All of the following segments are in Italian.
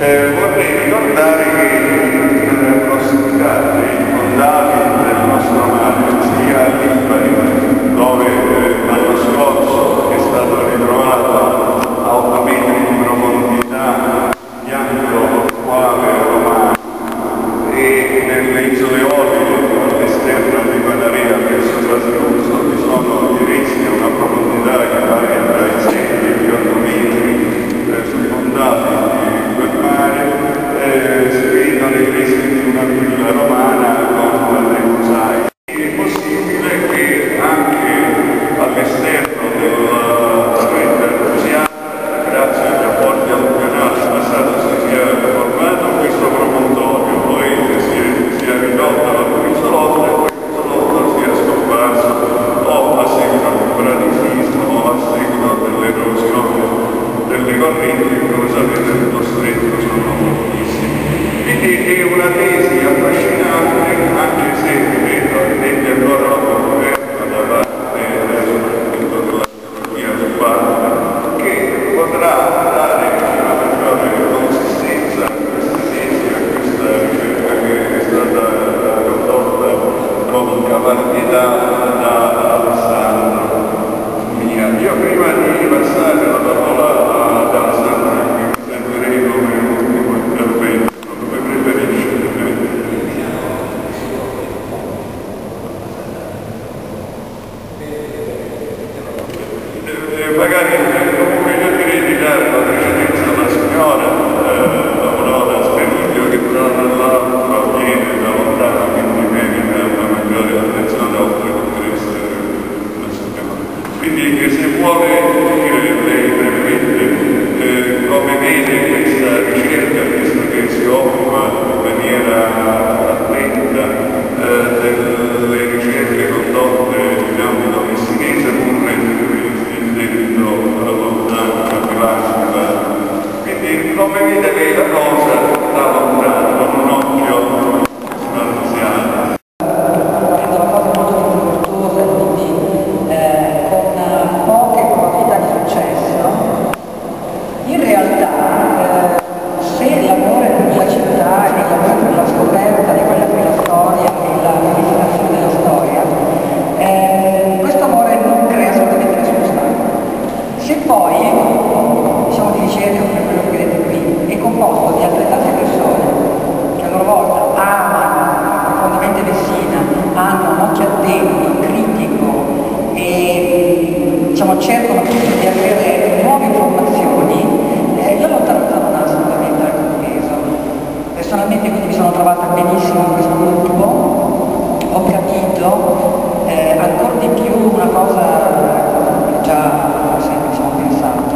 Vorrei ricordare che nella prossimità dei fondali del nostro mare, sia a Lipari, dove l'anno scorso è stato ritrovato a 8 metri di profondità bianco quale romano, e nelle isole Olie all'esterno di Panarea verso Trasluso vi sono i resti a una profondità che varia tra i 7 e gli 8 metri sui fondali di quel mare. Si vedono i resti di una villa romana con le mosaiche. È possibile che anche all'esterno della rete artesiana, grazie agli apporti alluvionali passati, si sia formato questo promontorio, poi sia ridotta la penisola e poi l'isolotto sia scomparso o a seguito di un bradisismo o a seguito dell'erosione delle correnti che, come sapete, nello stretto sono moltissime. Quindi è una tesi affascinante, anche se, ripeto, dipende ancora la conferma da parte soprattutto della teologia del Papa, che potrà dare una maggiore consistenza a questa tesi, a questa ricerca che è stata condotta con caparbietà da Alessandro Mia. Io prima di passare la parola ad Alessandro, che mi servirei come ultimo intervento, come preferisce. Magari comunque io direi di dare la precedenza alla signora Aurora Speriglio, che però nell'altro viene da lontano, quindi merita una maggiore attenzione oltre tutto il resto del signore. Quindi se vuole dire lei brevemente come vede questa ricerca, visto che si occupa in maniera attenta delle ricerche condotte in ambito messinese, pur intendo lontano da classica. Quindi come vede lei la cosa da lontano, con un occhio spaziale? Cercano appunto di avere nuove informazioni. Io l'ho trattato assolutamente al peso. Personalmente quindi mi sono trovata benissimo in questo gruppo, ho capito ancora di più una cosa che già sempre ci ho pensato,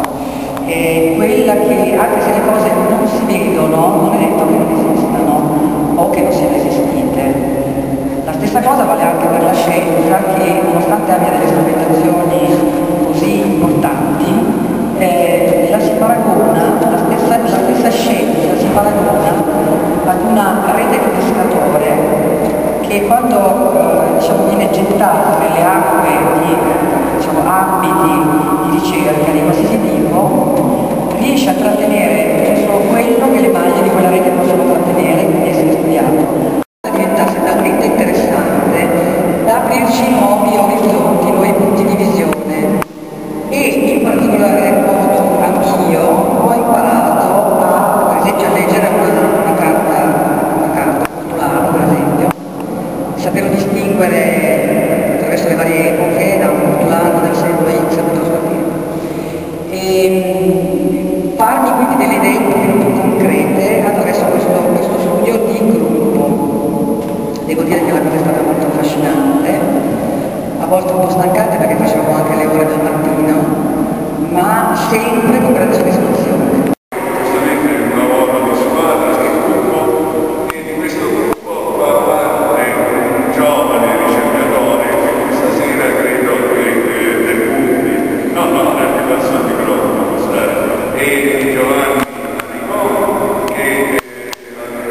quella che anche se le cose non si vedono, non è detto che non esistano o che non siano esistite. La stessa cosa vale anche per la scienza, che nonostante abbia delle strumentazioni così importanti, la si paragona, la stessa scienza si paragona ad una rete di pescatore che quando viene gettata nelle acque di ambiti di ricerca di qualsiasi tipo, riesce a trattenere solo quello che le maglie di quella rete possono trattenere e essere studiato. Diventasse talmente interessante da aprirci nuovi orizzonti, nuovi punti di visione, e in particolare particolare modo anch'io ho imparato a, per esempio, a leggere una carta culturale, per esempio, sapevo distinguere attraverso le varie epoche da un culturale del secolo X piuttosto che. E farmi quindi delle idee un pochino più concrete attraverso questo studio di gruppo. Devo dire che la cosa è stata molto affascinante, a volte un po' stancante perché facevamo anche le ore del mattino, ma sempre con grande soddisfazione. Giustamente è un lavoro di squadra, di gruppo, e di questo gruppo fa parte un giovane ricercatore che questa sera credo che del pubblico, no, anche verso il microfono, e Giovanni Ricò, che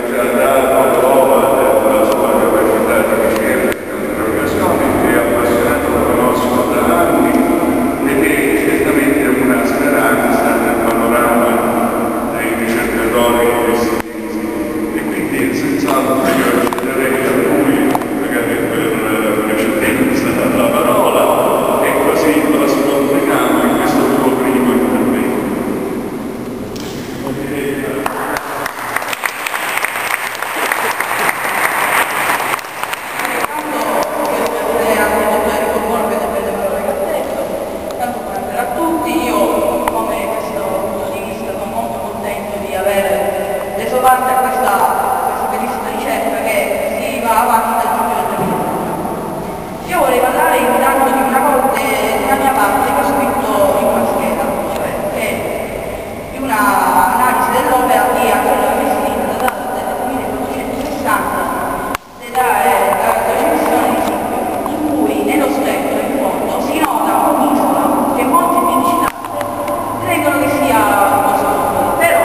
ci ha dato prova della sua capacità di ricerca e di professione, che è appassionato, lo conosco da anni, ed è certamente una speranza nel panorama dei ricercatori esistenti, e quindi senz'altro io accederei a lui, magari per precedenza la parola, e così la sconteniamo in questo tuo primo intervento. Parte a questa bellissima ricerca che si va avanti dal giugno del 2000. Io vorrei parlare intanto di una cosa della mia parte che ho scritto in una scheda, cioè di una analisi dell'opera di Antonio Messina datata del 1860 della recensione di Silvio, in cui nello stretto in fondo si nota un'isola che molti vicinanti credono che sia una sola, però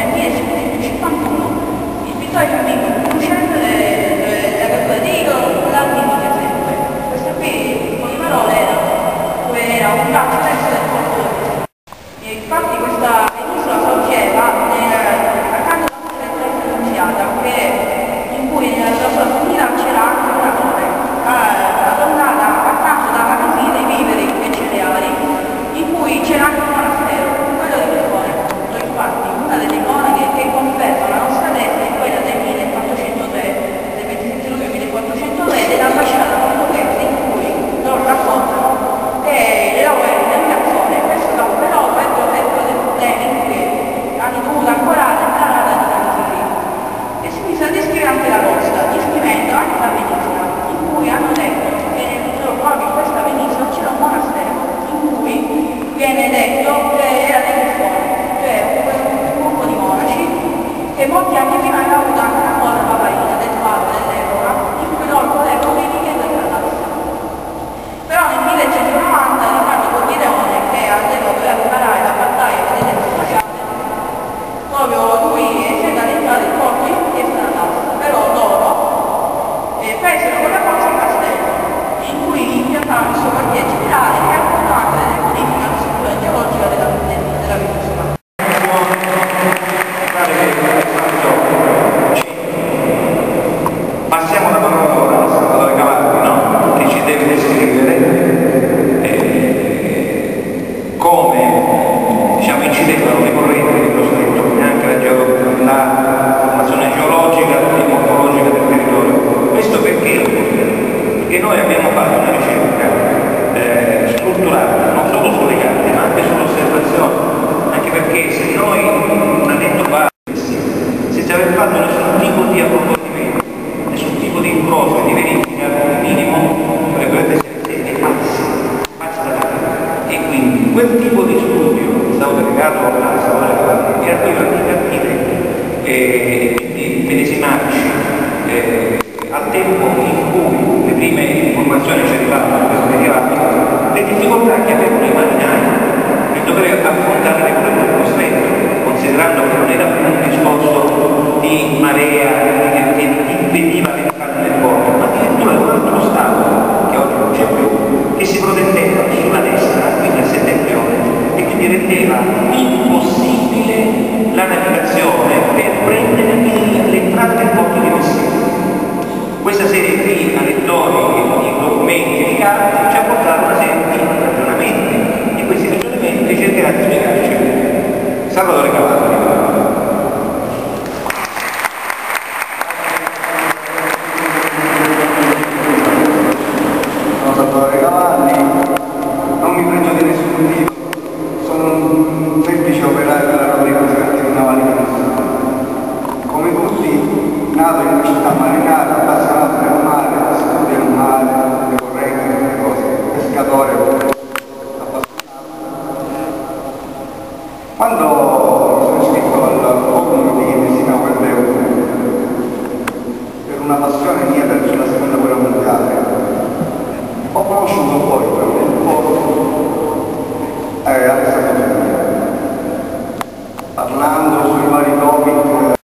nel 1851 il pittore fiammingo Cruciente le aperture dicono la critica sempre. Questa qui con le parole era un braccio verso del porto. E infatti questa penisola sorgeva accanto alla stretta differenziata in cui nella sua famiglia c'era anche una torre adornata accanto da magazzini dei viveri e cereali, in cui c'era anche un monastero, quello di Crotone. Infatti una delle cronache che conferma la nostra tesi è quella del 1403, del 27 luglio 1403, della fasciata portoghese in cui loro raccontano che le loro delegazione questo dopo però ebbero dei problemi che hanno dovuto ancorare nella rada di Canziri, e si mise a descrivere anche la costa, descrivendo anche la penisola, in cui hanno detto che proprio in questa penisola c'era un monastero in cui viene detto che era dei buffoni, cioè un gruppo di monaci che molti anni prima aveva avuto anche una cosa paparina del padre dell'epoca, in cui loro potevano venire per la messa. Però nel 1190 Riccardo Cordileone, che all'epoca doveva preparare la battaglia delle lettere sociali, proprio lui essendo entrato in porto in chiesa la tassa, però loro presero quella cosa in castello, in cui impiantarono il suo quartiere generale e appunto anche delle modifiche alla struttura geologica della penisola. Passiamo la parola al senatore Cavalli, no? Che ci deve descrivere come incidevano le correnti dello stretto e anche la formazione geologica e morfologica del territorio. Questo perché? Perché noi abbiamo fatto una ricerca strutturata non solo sulle carte ma anche sull'osservazione, anche perché se noi un annetto fa senza aver fatto nessun tipo di approfondimento, nessun tipo di incrocio e di verifica, al minimo dovrebbero essere dei pazzi da fare. E quindi quel tipo di studio è stato delegato alla storia e arriva a capire e quindi medesimarci al tempo in cui le prime informazioni ci arrivavano da questo medievale, le difficoltà che avevano i marinai nel dover affrontare le correnti dello stretto, considerando che non era più un discorso di marea che impediva l'entrata nel porto, ma addirittura un altro stato che oggi non c'è più, che si proteggeva sulla destra, quindi a settentrione, e quindi rendeva impossibile la navigazione per prendere salvatore Cavalli, non mi pregio di nessun tipo, sono un semplice operaio della fabbrica di navali. Come tutti, nato in una città marinara, appassionato del mare, studia il mare, le correnti, le cose, pescatore, appassionato. Quando mi sono iscritto al forum di Messina Guardeu, per una passione mia per la seconda guerra mondiale, ho conosciuto poi il forum Alessandro Giulia, parlando sui vari topic